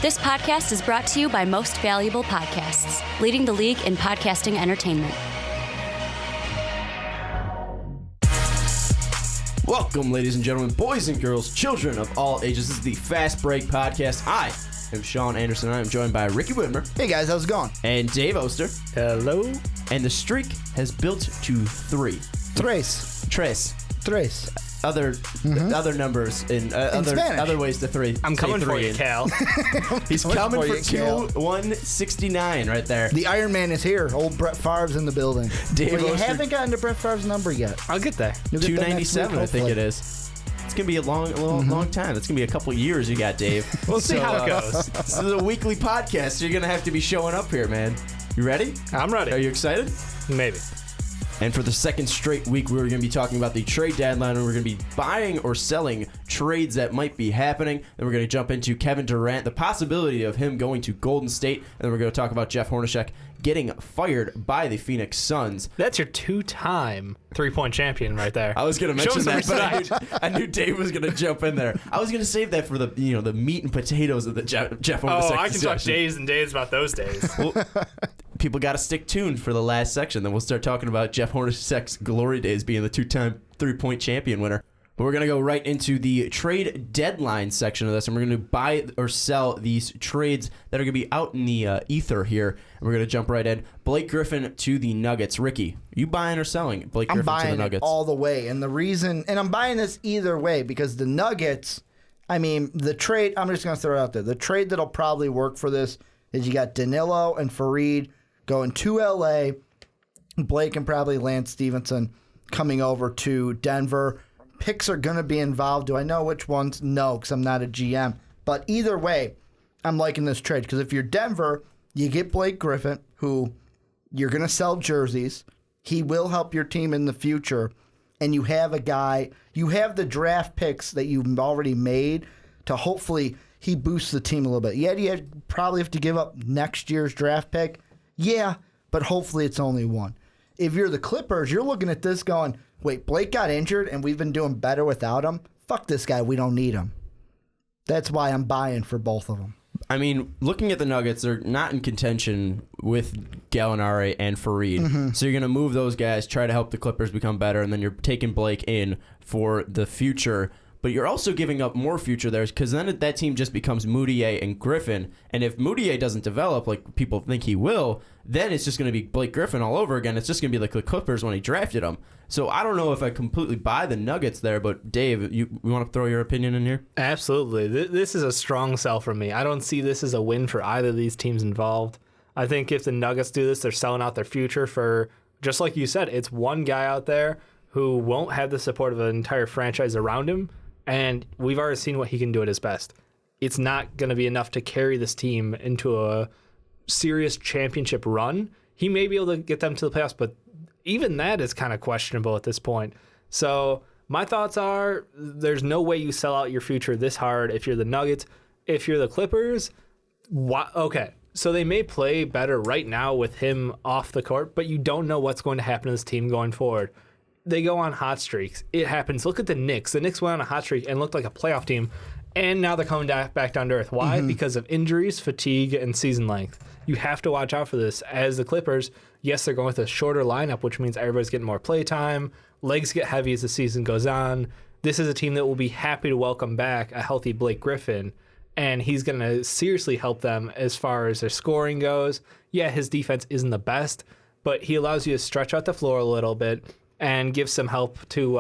This podcast is brought to you by Most Valuable Podcasts, leading the league in podcasting entertainment. Welcome, ladies and gentlemen, boys and girls, children of all ages. This is the Fast Break Podcast. I am Sean Anderson. I am joined by Ricky Widmer. Hey, guys. How's it going? And Dave Oster. Hello. And the streak has built to 3. Tres. Other numbers in other ways to 3. I'm coming for you, in. Cal. He's coming for 169 right there. The Iron Man is here. Old Brett Favre's in the building. Dave you Oster. haven't gotten to Brett Favre's number yet. I'll get there. You'll get that next 297, week, I think it hopefully. is. It's going to be a long time. It's going to be a couple years you got, Dave. We'll see how it goes. This is a weekly podcast, so you're going to have to be showing up here, man. You ready? I'm ready. Are you excited? Maybe. And for the second straight week, we're going to be talking about the trade deadline, and we're going to be buying or selling trades that might be happening. Then we're going to jump into Kevin Durant, the possibility of him going to Golden State, and then we're going to talk about Jeff Hornacek getting fired by the Phoenix Suns. That's your 2-time three-point champion right there. I was going to mention that, respect. but I knew Dave was going to jump in there. I was going to save that for the the meat and potatoes of the Jeff Hornacek I can discussion. talk days and days about those days. Well, people got to stick tuned for the last section. Then we'll start talking about Jeff Hornacek's glory days being the 2-time three-point champion winner. But we're going to go right into the trade deadline section of this, and we're going to buy or sell these trades that are going to be out in the ether here. And we're going to jump right in. Blake Griffin to the Nuggets. Ricky, are you buying or selling Blake Griffin to the I'm Nuggets? buying it all the way. And the reason, and I'm buying this either way, because the Nuggets, the trade, I'm just going to throw it out there. The trade that'll probably work for this is you got Danilo and Fareed going to L.A., Blake and probably Lance Stevenson coming over to Denver. Picks are going to be involved. Do I know which ones? No, because I'm not a GM. But either way, I'm liking this trade, because if you're Denver, you get Blake Griffin, who you're going to sell jerseys. He will help your team in the future. And you have a guy, you have the draft picks that you've already made to hopefully he boosts the team a little bit. Yeah, you probably have to give up next year's draft pick. Yeah, but hopefully it's only one. If you're the Clippers, you're looking at this going, wait, Blake got injured and we've been doing better without him? Fuck this guy. We don't need him. That's why I'm buying for both of them. I mean, looking at the Nuggets, they're not in contention with Gallinari and Fareed. Mm-hmm. So you're going to move those guys, try to help the Clippers become better, and then you're taking Blake in for the future. But you're also giving up more future there, because then that team just becomes Moutier and Griffin. And if Moutier doesn't develop like people think he will, then it's just going to be Blake Griffin all over again. It's just going to be like the Clippers when he drafted him. So I don't know if I completely buy the Nuggets there, but Dave, you want to throw your opinion in here? Absolutely. This is a strong sell for me. I don't see this as a win for either of these teams involved. I think if the Nuggets do this, they're selling out their future for, just like you said, it's one guy out there who won't have the support of an entire franchise around him. And we've already seen what he can do at his best. It's not going to be enough to carry this team into a serious championship run. He may be able to get them to the playoffs, but even that is kind of questionable at this point. So my thoughts are there's no way you sell out your future this hard if you're the Nuggets. If you're the Clippers, okay. So they may play better right now with him off the court, but you don't know what's going to happen to this team going forward. They go on hot streaks. It happens. Look at the Knicks. The Knicks went on a hot streak and looked like a playoff team, and now they're coming back down to earth. Why? Mm-hmm. Because of injuries, fatigue, and season length. You have to watch out for this. As the Clippers, yes, they're going with a shorter lineup, which means everybody's getting more play time. Legs get heavy as the season goes on. This is a team that will be happy to welcome back a healthy Blake Griffin, and he's going to seriously help them as far as their scoring goes. Yeah, his defense isn't the best, but he allows you to stretch out the floor a little bit and give some help to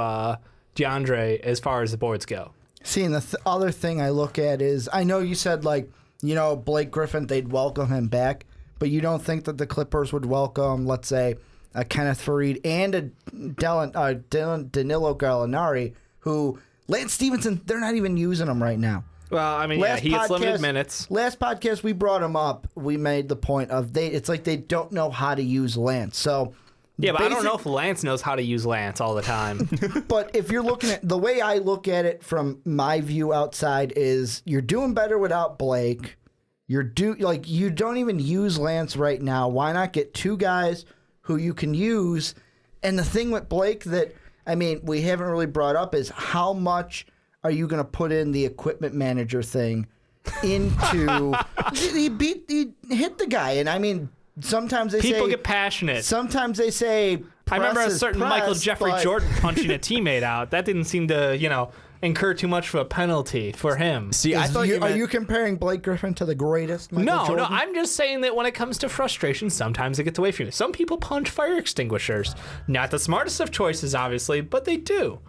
DeAndre as far as the boards go. See, and the other thing I look at is, I know you said, Blake Griffin, they'd welcome him back, but you don't think that the Clippers would welcome, let's say, a Kenneth Fareed and a Danilo Gallinari, who, Lance Stevenson, they're not even using him right now. Well, he gets limited minutes. Last podcast we brought him up, we made the point of it's like they don't know how to use Lance. So yeah, but I don't know if Lance knows how to use Lance all the time. But if you're looking at the way I look at it from my view outside is you're doing better without Blake. You don't even use Lance right now. Why not get two guys who you can use? And the thing with Blake that we haven't really brought up is how much are you going to put in the equipment manager thing into he hit the guy, and I mean sometimes people get passionate. Sometimes they say I remember a certain Michael Jeffrey but... Jordan punching a teammate out. That didn't seem to incur too much of a penalty for him. See, I thought are you comparing Blake Griffin to the greatest Michael No, Jordan? I'm just saying that when it comes to frustration, sometimes it gets away from you. Some people punch fire extinguishers. Not the smartest of choices, obviously, but they do.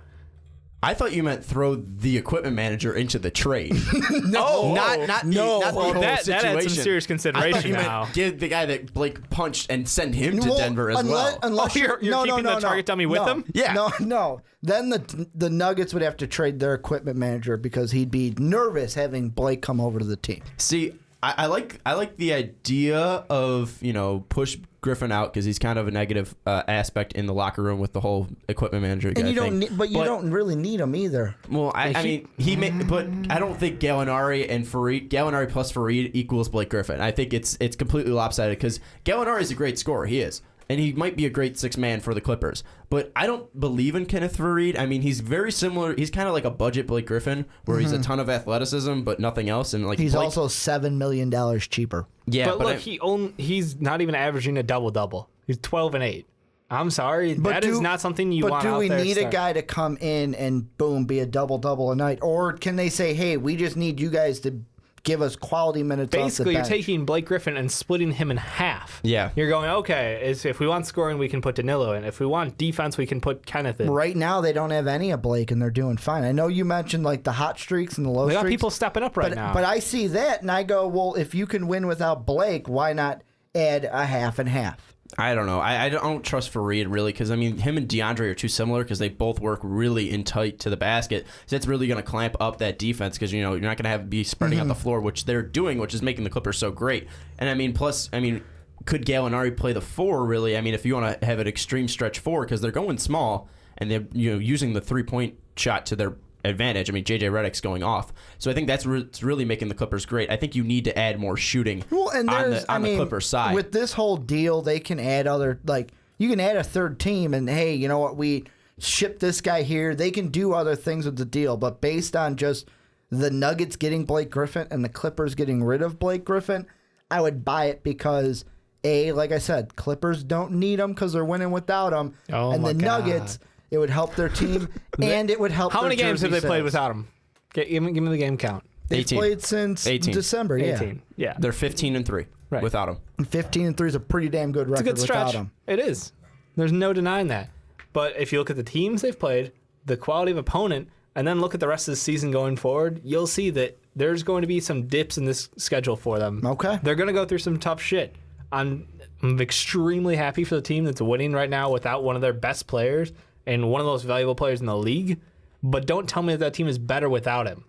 I thought you meant throw the equipment manager into the trade. No, not the whole that situation. adds some serious I consideration thought you now. meant give the guy that Blake punched and send him to Denver as well. Unless you're keeping the target dummy with him? Yeah. No. Then the Nuggets would have to trade their equipment manager because he'd be nervous having Blake come over to the team. See, I like the idea of push Griffin out because he's kind of a negative aspect in the locker room with the whole equipment manager guy. And you thing. you don't really need him either. Well, I mean, but I don't think Gallinari and Gallinari plus Fareed equals Blake Griffin. I think it's completely lopsided because Gallinari is a great scorer. He is. And he might be a great sixth man for the Clippers. But I don't believe in Kenneth Fareed. I mean, he's very similar. He's kind of like a budget Blake Griffin, where he's a ton of athleticism, but nothing else. And he's Blake, also $7 million cheaper. Yeah, but look, he's not even averaging a double-double. He's 12 and 8. I'm sorry, that is not something you want out there. But do we need a guy to come in and, boom, be a double-double a night? Or can they say, hey, we just need you guys to give us quality minutes Basically, off the bench? you're taking Blake Griffin and splitting him in half. Yeah. You're going, okay, if we want scoring, we can put Danilo in. If we want defense, we can put Kenneth in. Right now, they don't have any of Blake, and they're doing fine. I know you mentioned like the hot streaks and the low They streaks. got people stepping up right now. But I see that, and I go, well, if you can win without Blake, why not add a half and half? I don't know. I don't trust Fareed really because, I mean, him and DeAndre are too similar because they both work really in tight to the basket. So that's really going to clamp up that defense because, you're not going to be spreading out the floor, which they're doing, which is making the Clippers so great. And, I mean, plus, could Gallinari play the 4 really? I mean, if you want to have an extreme stretch 4 because they're going small and they're using the 3-point shot to their advantage. I mean, JJ Redick's going off. So I think that's really making the Clippers great. I think you need to add more shooting on the Clippers side. With this whole deal, they can add you can add a third team and, hey, you know what, we ship this guy here. They can do other things with the deal. But based on just the Nuggets getting Blake Griffin and the Clippers getting rid of Blake Griffin, I would buy it because, like I said, Clippers don't need him because they're winning without him. Oh, and my the God. Nuggets, it would help their team, and it would help How their many games have jersey they played sales. without him? Give me the game count. They've 18. played since 18. December, 18. Yeah. They're 15-3 Right. without him. 15-3 is a pretty damn good It's a record good without stretch. him. It is. There's no denying that. But if you look at the teams they've played, the quality of opponent, and then look at the rest of the season going forward, you'll see that there's going to be some dips in this schedule for them. Okay. They're going to go through some tough shit. I'm extremely happy for the team that's winning right now without one of their best players and one of the most valuable players in the league. But don't tell me that team is better without him.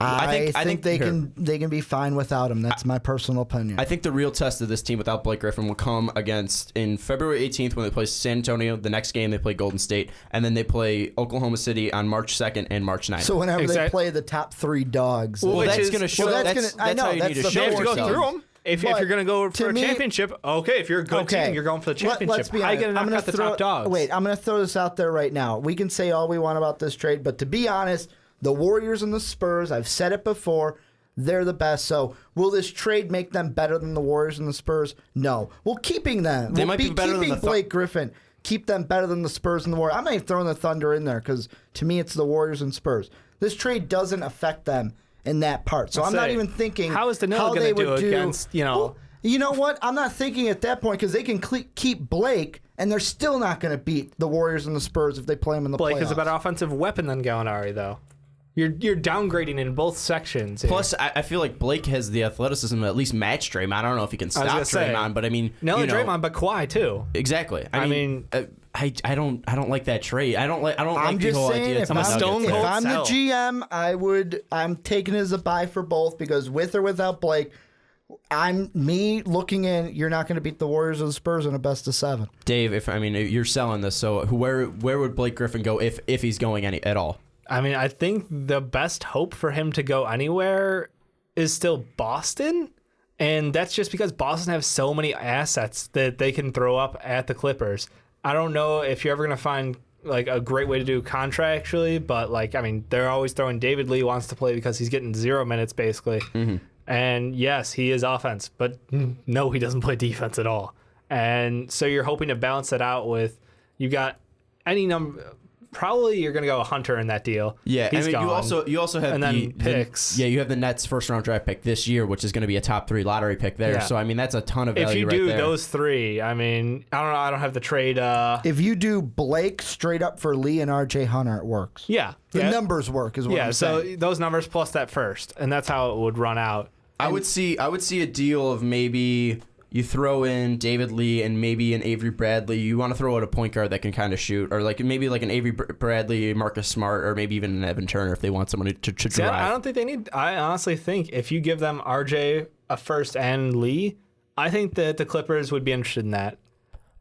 I think they can be fine without him. That's my personal opinion. I think the real test of this team without Blake Griffin will come in February 18th when they play San Antonio. The next game they play Golden State, and then they play Oklahoma City on March 2nd and March 9th. So whenever they play the top 3 dogs, that's going to show. That's how you need to show They have to go yourself. through them. If you're going to go for a championship, okay. If you're a good team, you're going for the championship. Let's be honest. How are you going to knock out the top dogs? Wait, I'm going to throw this out there right now. We can say all we want about this trade, but to be honest, the Warriors and the Spurs, I've said it before, they're the best. So will this trade make them better than the Warriors and the Spurs? No. Well, keeping them. They might be better than the Blake Griffin. Keep them better than the Spurs and the Warriors. I'm not even throwing the Thunder in there because to me it's the Warriors and Spurs. This trade doesn't affect them in that part. So I'm not even thinking how is Danilo going to do against, Well, you know what? I'm not thinking at that point because they can keep Blake, and they're still not going to beat the Warriors and the Spurs if they play them in the playoffs. Blake is a better offensive weapon than Gallinari, though. You're downgrading in both sections. Plus, I feel like Blake has the athleticism to at least match Draymond. I don't know if he can stop Draymond, but I mean, Draymond, but Kawhi too. Exactly. I mean, I don't like that trade. I don't like the whole idea. If I'm the GM, I'm taking it as a buy for both because with or without Blake, I'm looking in. You're not going to beat the Warriors or the Spurs in a best of 7. Dave, if you're selling this, so where would Blake Griffin go if he's going at all? I mean, I think the best hope for him to go anywhere is still Boston. And that's just because Boston has so many assets that they can throw up at the Clippers. I don't know if you're ever going to find like a great way to do contractually, but like, I mean, they're always throwing David Lee wants to play because he's getting 0 minutes basically. Mm-hmm. And yes, he is offense, but no, he doesn't play defense at all. And so you're hoping to balance it out with, you got any number, probably you're going to go Hunter in that deal. Yeah, he's gone. you also have and then picks. You have the Nets first round draft pick this year, which is going to be a top 3 lottery pick there. Yeah. So I mean, that's a ton of value. If you right do there. those 3, I mean, I don't know. I don't have the trade. If you do Blake straight up for Lee and RJ Hunter, it works. Yeah, The numbers work is what I'm saying. So those numbers plus that first, and that's how it would run out. I would see a deal of maybe you throw in David Lee and maybe an Avery Bradley. You want to throw out a point guard that can kind of shoot, or like maybe like an Avery Bradley, Marcus Smart, or maybe even an Evan Turner if they want someone to drive. I don't think they need. I honestly think if you give them RJ a first and Lee, I think that the Clippers would be interested in that.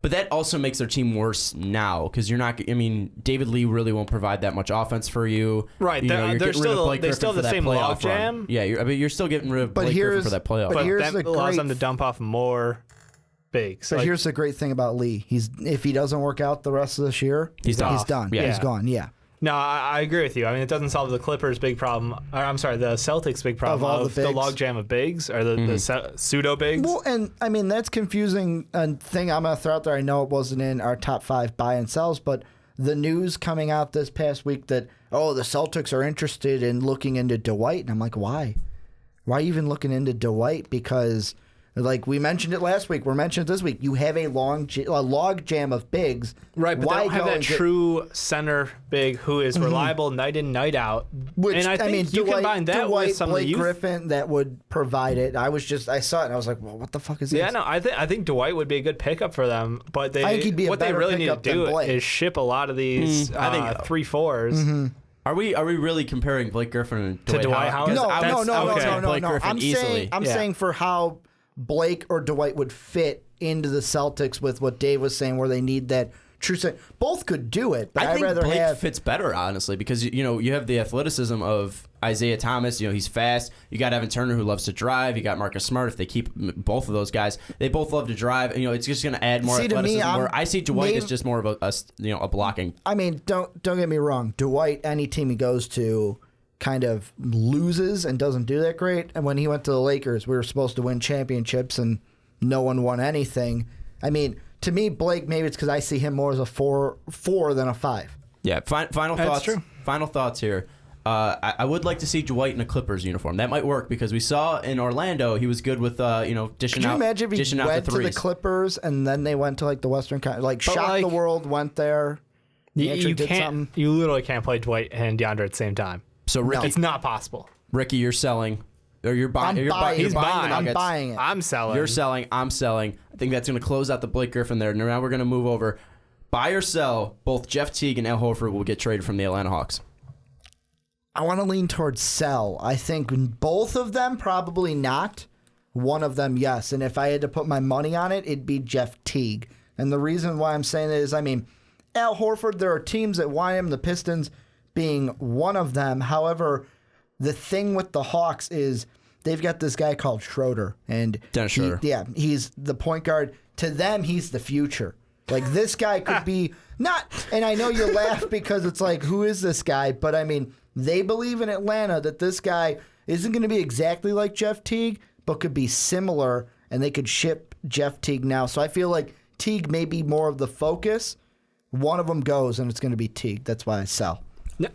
But that also makes their team worse now because you're not. I mean, David Lee really won't provide that much offense for you. Right? They're still the same log jam. Yeah, you're still getting rid of Blake Griffin for that playoff. But here's that allows them to dump off more bigs. But here's the great thing about Lee: if he doesn't work out the rest of this year, he's done. Yeah. He's gone. Yeah. No, I agree with you. I mean, it doesn't solve the Clippers' big problem. Or, I'm sorry, the Celtics' big problem of the logjam of bigs or the pseudo bigs. Well, and I mean that's confusing. A thing I'm gonna throw out there. I know it wasn't in our top 5 buy and sells, but the news coming out this past week that the Celtics are interested in looking into Dwight, and I'm like, why? Why even looking into Dwight? Because like we mentioned it last week, we're mentioning it this week. You have a log jam of bigs, right? But why they don't have that true center big who is reliable night in, night out. Which and I think you combine that with some Blake of the youth. Griffin that would provide it. I saw it and I was like, well, what the fuck is this? Yeah, no, I think Dwight would be a good pickup for them, but I think he'd be a what they better really need to pickup than do Blake. is ship a lot of these 3-4s. Mm-hmm. Are we really comparing Blake Griffin to Dwight Howard? No. Blake Griffin easily. I'm saying for how Blake or Dwight would fit into the Celtics with what Dave was saying, where they need that true set. Both could do it, but I think rather Blake fits better, honestly, because you have the athleticism of Isaiah Thomas. He's fast. You got Evan Turner who loves to drive. You got Marcus Smart. If they keep both of those guys, they both love to drive. And, it's just going to add more athleticism. Where I see Dwight as just more of a blocking. I mean, don't get me wrong. Dwight, any team he goes to, kind of loses and doesn't do that great. And when he went to the Lakers, we were supposed to win championships and no one won anything. I mean, to me, Blake, maybe it's because I see him more as a 4 than a 5. Yeah. Final That's thoughts. True. Final thoughts here. I would like to see Dwight in a Clippers uniform. That might work because we saw in Orlando he was good with dishing out. Could you imagine if he went to the Clippers and then they went to like the Western Conference, shocked the world, went there. You literally can't play Dwight and DeAndre at the same time. So Ricky, it's not possible. Ricky, you're selling, or you're buying. He's buying. I'm buying it. I'm selling. You're selling. I'm selling. I think that's going to close out the Blake Griffin there. Now we're going to move over. Buy or sell. Both Jeff Teague and Al Horford will get traded from the Atlanta Hawks. I want to lean towards sell. I think both of them probably not. One of them, yes. And if I had to put my money on it, it'd be Jeff Teague. And the reason why I'm saying that is, Al Horford, there are teams that want him, the Pistons being one of them. However, the thing with the Hawks is they've got this guy called Schroeder. And Dennis Schroeder. He's the point guard. To them, he's the future. Like, this guy could be not, and I know you laugh because it's like, who is this guy? But they believe in Atlanta that this guy isn't going to be exactly like Jeff Teague, but could be similar, and they could ship Jeff Teague now. So I feel like Teague may be more of the focus. One of them goes, and it's going to be Teague. That's why I sell.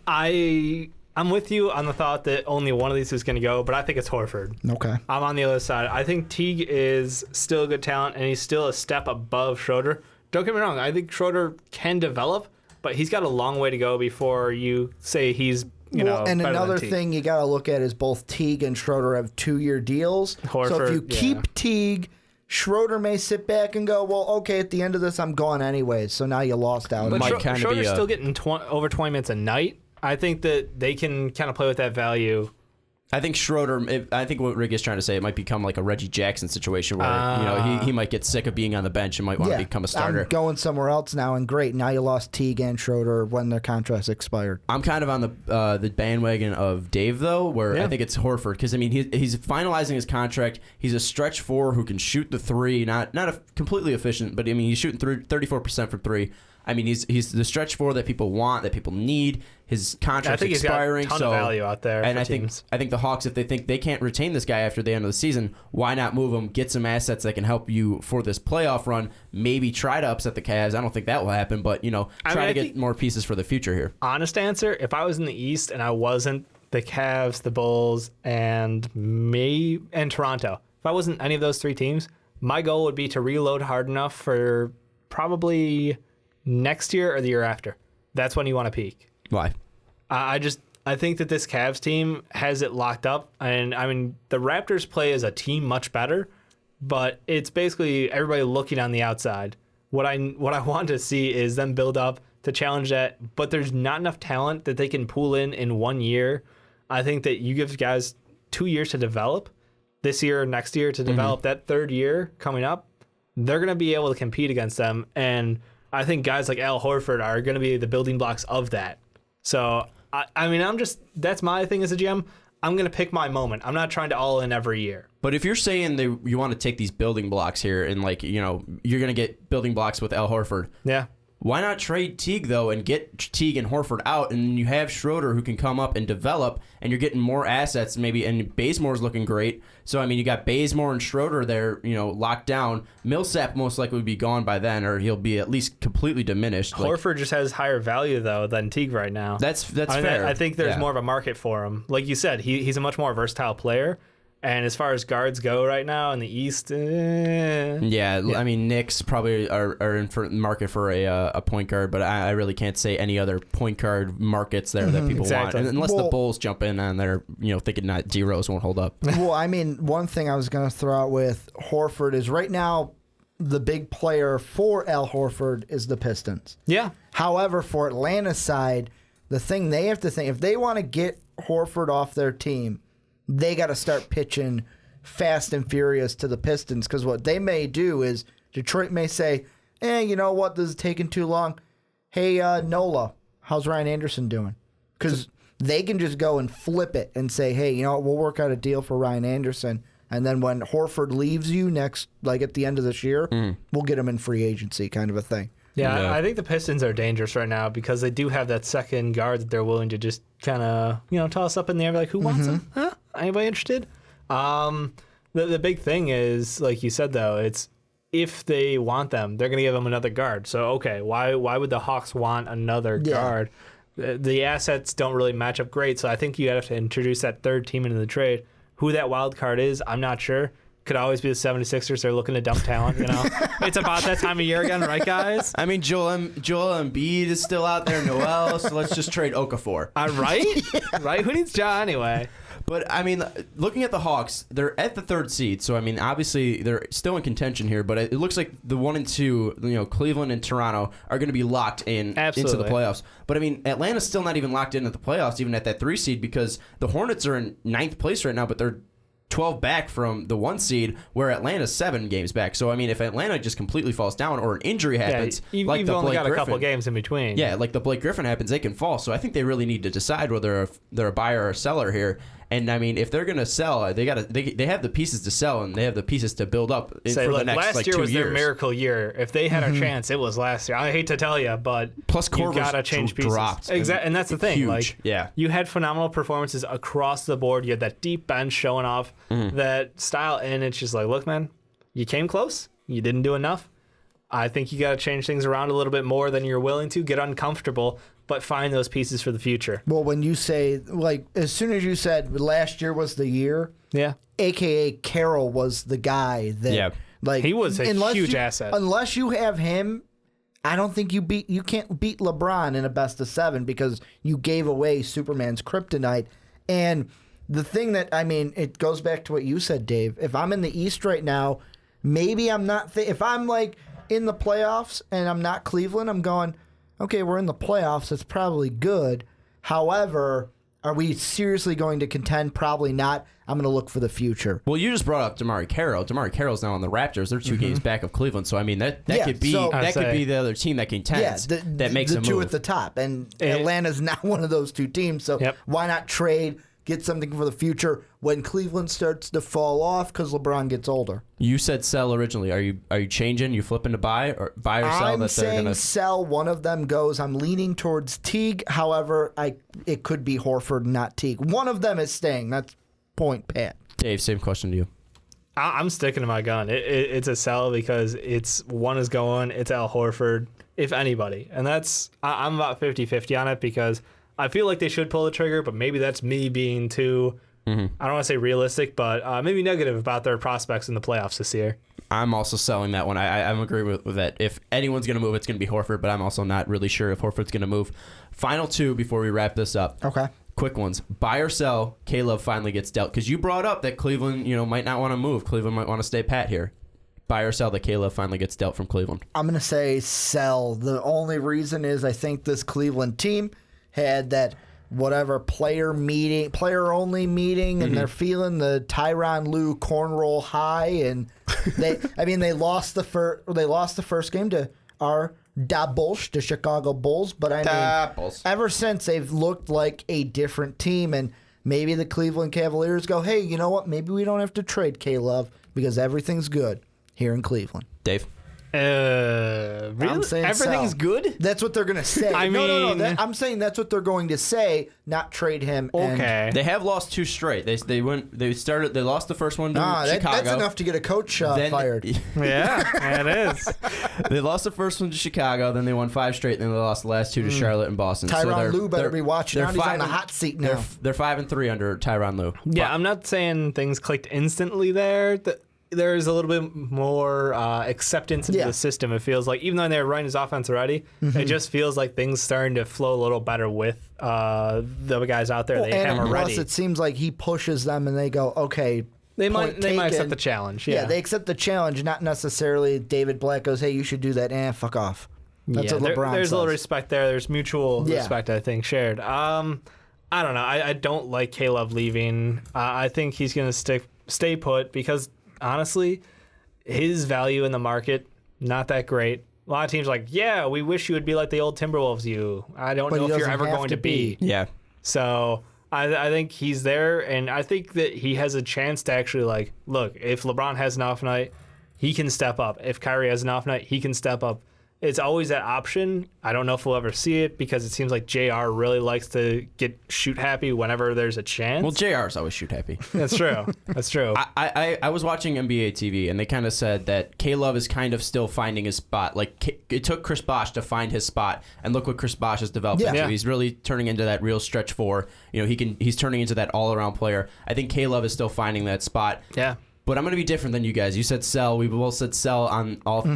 I'm with you on the thought that only one of these is going to go, but I think it's Horford. Okay. I'm on the other side. I think Teague is still a good talent, and he's still a step above Schroeder. Don't get me wrong. I think Schroeder can develop, but he's got a long way to go before you say he's and better another thing you got to look at is both Teague and Schroeder have 2-year deals. Horford, so if you keep Teague, Schroeder may sit back and go, well, okay, at the end of this, I'm gone anyways. So now you lost out. But Schroeder's still getting over 20 minutes a night. I think that they can kind of play with that value. I think Schroeder. I think what Rick is trying to say, it might become like a Reggie Jackson situation where he might get sick of being on the bench and might want to become a starter. I'm going somewhere else now, and great. Now you lost Teague and Schroeder when their contracts expired. I'm kind of on the bandwagon of Dave though, where I think it's Horford because he's finalizing his contract. He's a stretch 4 who can shoot the 3, not a completely efficient, but he's shooting 34% from 3. I mean, he's the stretch four that people want, that people need. His contract's expiring. I think he's got a ton of value out there. And for I teams. think the Hawks, if they think they can't retain this guy after the end of the season, why not move him, get some assets that can help you for this playoff run, maybe try to upset the Cavs. I don't think that will happen, but, try to get more pieces for the future here. Honest answer, if I was in the East and I wasn't the Cavs, the Bulls, and Toronto, if I wasn't any of those three teams, my goal would be to reload hard enough for probably next year or the year after. That's when you want to peak. Why? I think that this Cavs team has it locked up. And I mean, the Raptors play as a team much better, but it's basically everybody looking on the outside. What I want to see is them build up to challenge that, but there's not enough talent that they can pull in 1 year. I think that you give guys 2 years to develop, this year or next year to develop. That third year coming up, they're going to be able to compete against them. And I think guys like Al Horford are going to be the building blocks of that. So, I mean, that's my thing as a GM. I'm going to pick my moment. I'm not trying to all in every year. But if you're saying you want to take these building blocks here and, you're going to get building blocks with Al Horford. Yeah. Why not trade Teague, though, and get Teague and Horford out, and you have Schroeder who can come up and develop, and you're getting more assets maybe, and Bazemore's looking great. So, I mean, you got Bazemore and Schroeder there, locked down. Millsap most likely would be gone by then, or he'll be at least completely diminished. Horford just has higher value, though, than Teague right now. That's fair. I think there's more of a market for him. Like you said, he's a much more versatile player. And as far as guards go right now in the East, yeah, I mean, Knicks probably are in for market for a point guard, but I really can't say any other point guard markets there that people want, unless the Bulls jump in on their, thinking that D-Rose won't hold up. Well, I mean, one thing I was going to throw out with Horford is right now the big player for Al Horford is the Pistons. Yeah. However, for Atlanta's side, the thing they have to think, if they want to get Horford off their team, they got to start pitching fast and furious to the Pistons, because what they may do is Detroit may say, you know what, this is taking too long. Hey, Nola, how's Ryan Anderson doing? Because they can just go and flip it and say, hey, you know what, we'll work out a deal for Ryan Anderson. And then when Horford leaves you next, like at the end of this year, we'll get him in free agency kind of a thing. Yeah, I think the Pistons are dangerous right now because they do have that second guard that they're willing to just kind of, toss up in the air, like, who wants him? Huh? Anybody interested? The big thing is, like you said, though, it's if they want them, they're going to give them another guard. So, okay, why would the Hawks want another guard? The assets don't really match up great, so I think you have to introduce that third team into the trade. Who that wild card is, I'm not sure. Could always be the 76ers. They're looking to dump talent, It's about that time of year again, right, guys? I mean, Joel Embiid is still out there, Noel, so let's just trade Okafor. Right? Right? Who needs Ja anyway? But, I mean, looking at the Hawks, they're at the third seed, so, I mean, obviously they're still in contention here, but it looks like the 1 and 2, Cleveland and Toronto, are going to be locked in into the playoffs. But, I mean, Atlanta's still not even locked into the playoffs, even at that 3 seed, because the Hornets are in 9th place right now, but they're 12 back from the 1 seed, where Atlanta's 7 games back. So, I mean, if Atlanta just completely falls down or an injury happens, you've like the only Blake got Griffin, a couple games in between. Yeah, like the Blake Griffin happens, they can fall. So I think they really need to decide whether they're a buyer or a seller here. And I mean, if they're going to sell, they have the pieces to sell, and they have the pieces to build up for the next last 2 year was years. their miracle year. If they had a chance, it was last year. I hate to tell you, but plus you gotta change pieces. Dropped. Exactly, and that's the thing. Huge. You had phenomenal performances across the board. You had that deep bench showing off that style, and it's just like, look, man, you came close. You didn't do enough. I think you got to change things around a little bit more than you're willing to. Get uncomfortable, but find those pieces for the future. Well, when you say, like, as soon as you said last year was the year, a.k.a. Carroll was the guy that, like, he was a huge asset. Unless you have him, I don't think you can't beat LeBron in a best of 7 because you gave away Superman's kryptonite. And the thing that, I mean, it goes back to what you said, Dave. If I'm in the East right now, maybe I'm not, if I'm like in the playoffs and I'm not Cleveland, I'm going, okay, we're in the playoffs. It's probably good. However, are we seriously going to contend? Probably not. I'm going to look for the future. Well, you just brought up DeMarre Carroll. DeMarre Carroll's now on the Raptors. They're 2 games back of Cleveland. So I mean that could be the other team that contends. That makes the a 2 move at the top, and Atlanta's not one of those 2 teams. So why not trade get something for the future when Cleveland starts to fall off because LeBron gets older. You said sell originally. Are you changing? You flipping to buy or sell? I'm saying sell. One of them goes. I'm leaning towards Teague. However, it could be Horford, not Teague. One of them is staying. That's point, Pat. Dave, same question to you. I'm sticking to my gun. It's a sell because one is going. It's Al Horford, if anybody. And I'm about 50-50 on it because I feel like they should pull the trigger, but maybe that's me being too, I don't want to say realistic, but maybe negative about their prospects in the playoffs this year. I'm also selling that one. I'm agree with that. If anyone's going to move, it's going to be Horford, but I'm also not really sure if Horford's going to move. Final two before we wrap this up. Okay. Quick ones. Buy or sell, K-Love finally gets dealt. Because you brought up that Cleveland, might not want to move. Cleveland might want to stay pat here. Buy or sell that K-Love finally gets dealt from Cleveland. I'm going to say sell. The only reason is I think this Cleveland team had that whatever player-only meeting, and they're feeling the Tyronn Lue cornroll high, and they lost the first game to our Da Bulls, the Chicago Bulls, but ever since they've looked like a different team, and maybe the Cleveland Cavaliers go, hey, you know what? Maybe we don't have to trade K-Love because everything's good here in Cleveland. Dave? Really? I'm saying everything's sell. good? That's what they're going to say. No. I'm saying that's what they're going to say, not trade him. Okay. They have lost two straight. They lost the first one to Chicago. That's enough to get a coach fired. Yeah, it is. They lost the first one to Chicago, then they won 5 straight, then they lost the last 2 to Charlotte and Boston. Tyronn Lue better be watching out. He's on the hot seat now. They're 5-3 under Tyronn Lue. Yeah, I'm not saying things clicked instantly there. There's a little bit more acceptance into the system. It feels like, even though they were running his offense already, it just feels like things starting to flow a little better with the guys out there. They have him already. Plus, it seems like he pushes them, and they go, okay. They might accept the challenge. Yeah, they accept the challenge, not necessarily David Black goes, hey, you should do that. Fuck off. That's what LeBron There's says. a little respect there. There's mutual respect, I think, shared. I don't know. I don't like K-Love leaving. I think he's going to stay put because, honestly, his value in the market, not that great. A lot of teams are like, yeah, we wish you would be like the old Timberwolves I don't know if you're ever going to be. Yeah. So I think he's there, and I think that he has a chance to actually, look, if LeBron has an off night, he can step up. If Kyrie has an off night, he can step up. It's always that option. I don't know if we'll ever see it because it seems like JR really likes to get shoot happy whenever there's a chance. Well, JR's always shoot happy. That's true. That's true. I was watching NBA TV, and they kind of said that K-Love is kind of still finding his spot. It took Chris Bosh to find his spot, and look what Chris Bosh has developed into. Yeah. He's really turning into that real stretch 4. He's turning into that all-around player. I think K-Love is still finding that spot. Yeah. But I'm going to be different than you guys. You said sell. We both said sell on all 3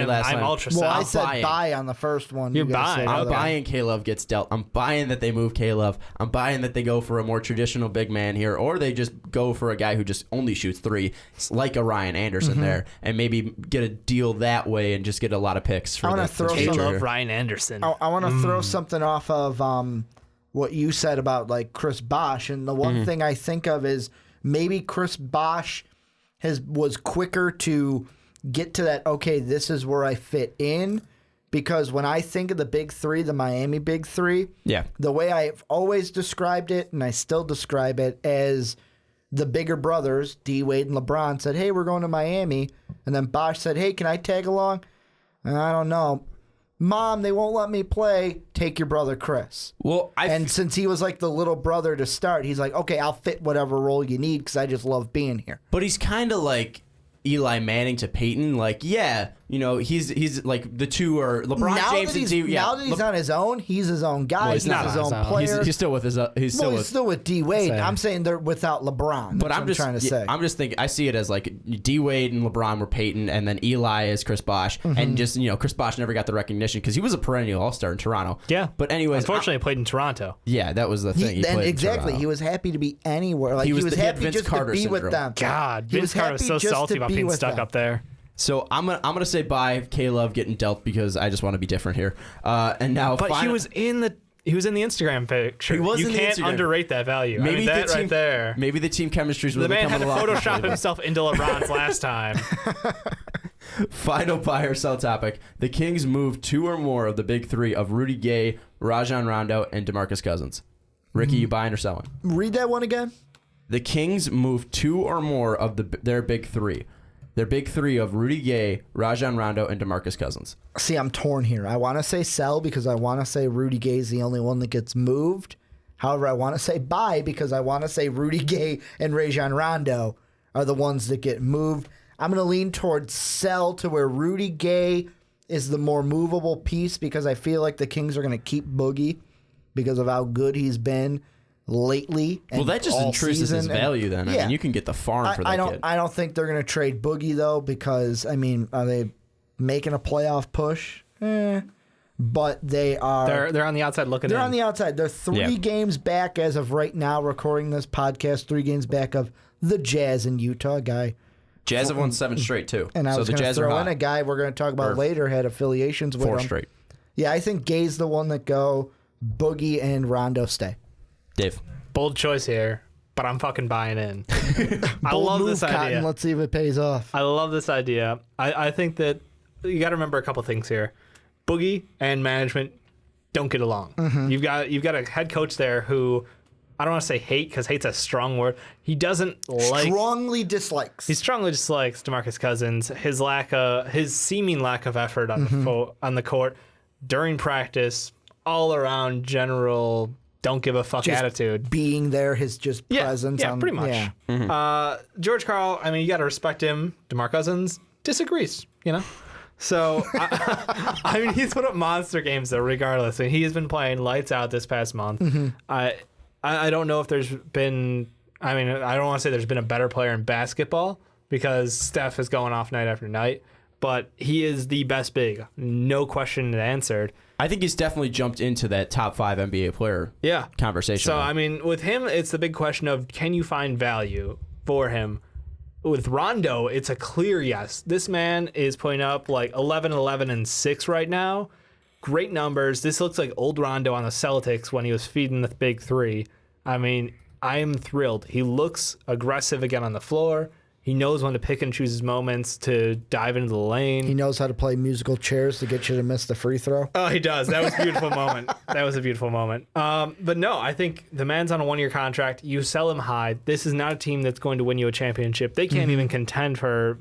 last time. I'm ultra sell. Well, I said buy on the first one. You're buying. I'm buying K-Love gets dealt. I'm buying that they move K-Love. I'm buying that they go for a more traditional big man here, or they just go for a guy who just only shoots 3, like a Ryan Anderson there, and maybe get a deal that way and just get a lot of picks for the future. K-Love Ryan Anderson. I want to throw something off of what you said about Chris Bosh, and the one thing I think of is maybe Chris Bosh was quicker to get to that, okay, this is where I fit in, because when I think of the big 3, the Miami big 3, the way I've always described it, and I still describe it, as the bigger brothers, D. Wade and LeBron, said, hey, we're going to Miami, and then Bosh said, hey, can I tag along? And I don't know. Mom, they won't let me play. Take your brother, Chris. Well, since he was like the little brother to start, he's like, okay, I'll fit whatever role you need because I just love being here. But he's kind of like Eli Manning to Peyton. He's like the two are LeBron James and D. Now that he's on his own, he's his own guy. He's not his own player. He's still with his. He's still with D. Wade. I'm saying they're without LeBron. But I'm just trying to say. I'm just thinking. I see it as like D. Wade and LeBron were Peyton, and then Eli is Chris Bosh, and just Chris Bosh never got the recognition because he was a perennial All-Star in Toronto. Yeah. But anyways, unfortunately, he played in Toronto. Yeah, that was the thing. He was happy to be anywhere. He was happy just to be with them. God, Vince Carter was so salty about being stuck up there. So I'm gonna say buy K-Love getting dealt because I just want to be different here. And now, but he was in the Instagram picture. You can't underrate that value. Maybe that right there. Maybe the team chemistry is really the man coming had to along. Photoshop himself into LeBron's last time. Final buy or sell topic: the Kings moved 2 or more of the big 3 of Rudy Gay, Rajon Rondo, and DeMarcus Cousins. Ricky, you buying or selling? Read that one again. The Kings move 2 or more of their big three. Their big three of Rudy Gay, Rajon Rondo, and DeMarcus Cousins. See, I'm torn here. I want to say sell because I want to say Rudy Gay is the only one that gets moved. However, I want to say buy because I want to say Rudy Gay and Rajon Rondo are the ones that get moved. I'm going to lean towards sell to where Rudy Gay is the more movable piece because I feel like the Kings are going to keep Boogie because of how good he's been lately. Well, that just increases his value then. I mean, you can get the farm for that kid. I don't think they're going to trade Boogie, though, because, I mean, are they making a playoff push? But they are. They're on the outside looking in. They're on the outside. They're 3 games back as of right now, recording this podcast, 3 games back of the Jazz in Utah. Jazz have won 7 straight, too. And I was going to throw in a guy we're going to talk about later had affiliations with 4 him. straight. Yeah, I think Gay's the one that go. Boogie and Rondo stay. Dave. Bold choice here, but I'm fucking buying in. I Bold love move, this idea. Cotton. Let's see if it pays off. I love this idea. I think that you got to remember a couple things here. Boogie and management don't get along. Mm-hmm. You've got a head coach there who I don't want to say hate because hate's a strong word. He doesn't like. Strongly dislikes. He strongly dislikes DeMarcus Cousins. His seeming lack of effort on the court during practice, all around general don't give a fuck attitude. Being there, his just presence. Yeah, pretty much. Yeah. George Karl, I mean, you got to respect him. DeMarcus Cousins disagrees, So, I mean, he's put up monster games, though, regardless. And he has been playing lights out this past month. I don't know if there's been... I mean, I don't want to say there's been a better player in basketball because Steph is going off night after night. But he is the best big. No question answered. I think he's definitely jumped into that top 5 NBA player conversation. So, I mean, with him, it's the big question of can you find value for him? With Rondo, it's a clear yes. This man is putting up like 11, 11, and 6 right now. Great numbers. This looks like old Rondo on the Celtics when he was feeding the big 3. I mean, I am thrilled. He looks aggressive again on the floor. He knows when to pick and choose his moments to dive into the lane. He knows how to play musical chairs to get you to miss the free throw. Oh, he does. That was a beautiful moment. That was a beautiful moment. But no, I think the man's on a 1-year contract. You sell him high. This is not a team that's going to win you a championship. They can't even contend for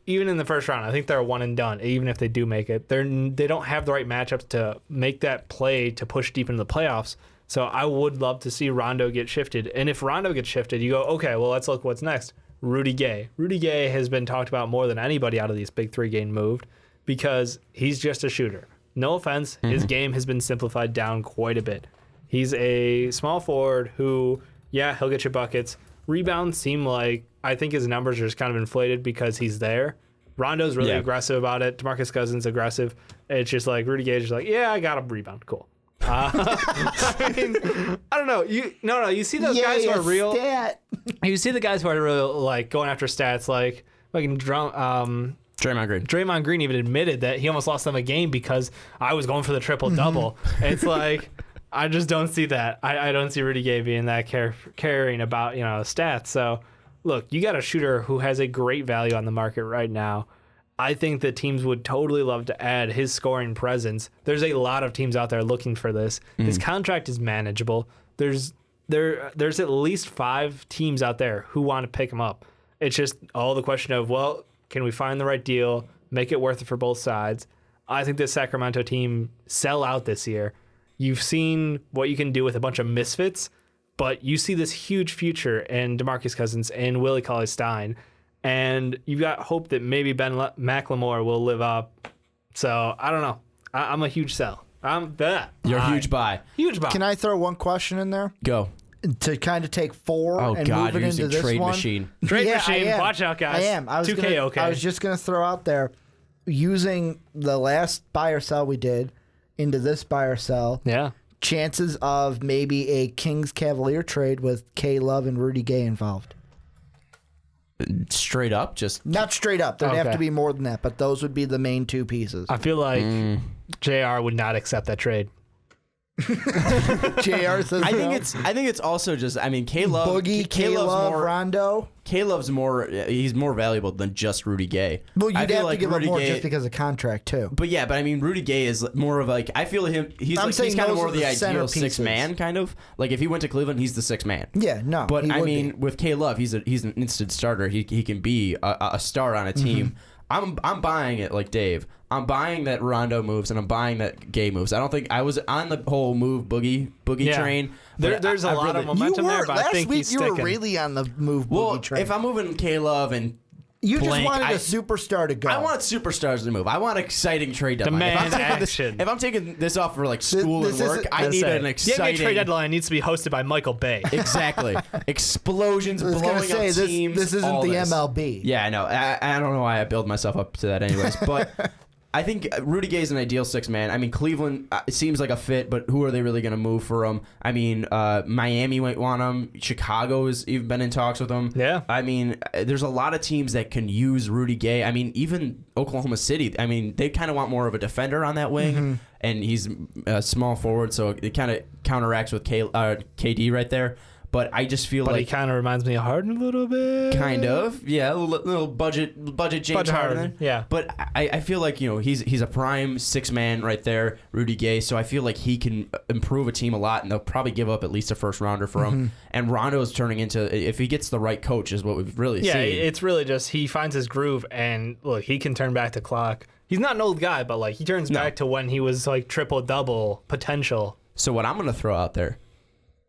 even in the first round. I think they're a one and done, even if they do make it. They don't have the right matchups to make that play to push deep into the playoffs. So I would love to see Rondo get shifted. And if Rondo gets shifted, you go, okay, well, let's look what's next. Rudy Gay. Rudy Gay has been talked about more than anybody out of these big 3 getting moved because he's just a shooter. No offense, his game has been simplified down quite a bit. He's a small forward who, he'll get you buckets. Rebounds seem like, I think his numbers are just kind of inflated because he's there. Rondo's really aggressive about it. DeMarcus Cousins aggressive. It's just like Rudy Gay's just like, I got a rebound. Cool. I mean, I don't know. You see those guys who are real. You see the guys who are real, like going after stats, like fucking Draymond Green. Draymond Green even admitted that he almost lost them a game because I was going for the triple double. It's like I just don't see that. I don't see Rudy Gay being that caring about stats. So look, you got a shooter who has a great value on the market right now. I think that teams would totally love to add his scoring presence. There's a lot of teams out there looking for this. His contract is manageable. There's at least 5 teams out there who want to pick him up. It's just all the question of, well, can we find the right deal, make it worth it for both sides? I think this Sacramento team sell out this year. You've seen what you can do with a bunch of misfits, but you see this huge future in DeMarcus Cousins and Willie Cauley-Stein. And you've got hope that maybe Ben McLemore will live up. So, I don't know. I'm a huge sell. You're a huge buy. Huge buy. Can I throw one question in there? Go. To kind of take 4 and move it into this trade one? machine. Trade machine. Watch out, guys. I am. I was 2K, okay. I was just going to throw out there, using the last buy or sell we did into this buy or sell. Yeah. Chances of maybe a Kings-Cavalier trade with K-Love and Rudy Gay involved. Straight up? Just not straight up. There'd have to be more than that, but those would be the main 2 pieces. I feel like JR would not accept that trade. JR says I no. think it's also just, I mean, K-Love. Boogie, K-Love, Rondo. K-Love's he's more valuable than just Rudy Gay. Well, you'd I have feel to like give Rudy up more Gay, just because of contract, too. But I mean, Rudy Gay is more of like, I feel he's kind of more of the ideal sixth man, kind of. Like, if he went to Cleveland, he's the sixth man. Yeah, no. But I mean, with K-Love, he's an instant starter. He can be a star on a team. I'm buying it like Dave. I'm buying that Rondo moves and I'm buying that Gay moves. I don't think I was on the whole Boogie train. There's a lot of momentum there, but I think he's sticking. You were really on the move Boogie train. If I'm moving K-Love and you Blank, just wanted a superstar to go. I want superstars to move. I want exciting trade deadline. Demand action. If I'm taking this off for like school and work, I need an exciting NBA trade deadline needs to be hosted by Michael Bay. Exactly. Explosions, blowing up teams. This isn't the MLB. Yeah, I know. I don't know why I build myself up to that anyways, but I think Rudy Gay is an ideal sixth man. I mean, Cleveland, it seems like a fit, but who are they really going to move for him? I mean, Miami might want him. Chicago has even been in talks with him. Yeah. I mean, there's a lot of teams that can use Rudy Gay. I mean, even Oklahoma City, I mean, they kind of want more of a defender on that wing, and he's a small forward, so it kind of counteracts with KD right there. But I just feel like he kind of reminds me of Harden a little bit. Kind of, yeah, a little budget James Harden. Yeah. But I feel like he's a prime six man right there, Rudy Gay. So I feel like he can improve a team a lot, and they'll probably give up at least a first rounder for him. And Rondo's turning into, if he gets the right coach, is what we've really seen. Yeah, it's really just he finds his groove, and look, he can turn back the clock. He's not an old guy, but like he turns back to when he was like triple double potential. So what I'm gonna throw out there,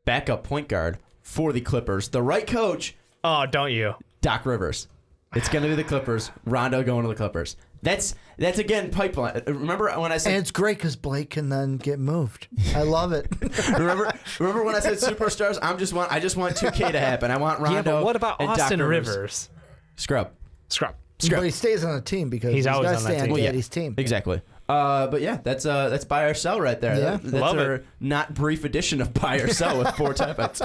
backup point guard for the Clippers, the right coach. Oh, don't you? Doc Rivers. It's going to be the Clippers. Rondo going to the Clippers. That's again pipeline. Remember when I said? And it's great because Blake can then get moved. I love it. remember when I said superstars? I just want 2K to happen. I want Rondo. Yeah, but what about and Austin Doc Rivers? Scrub. But he stays on the team because he's always on that team. Daddy's team. Exactly. But yeah, that's buy or sell right there. Yeah. That's Love our it. not brief edition of buy or sell with 4 topics.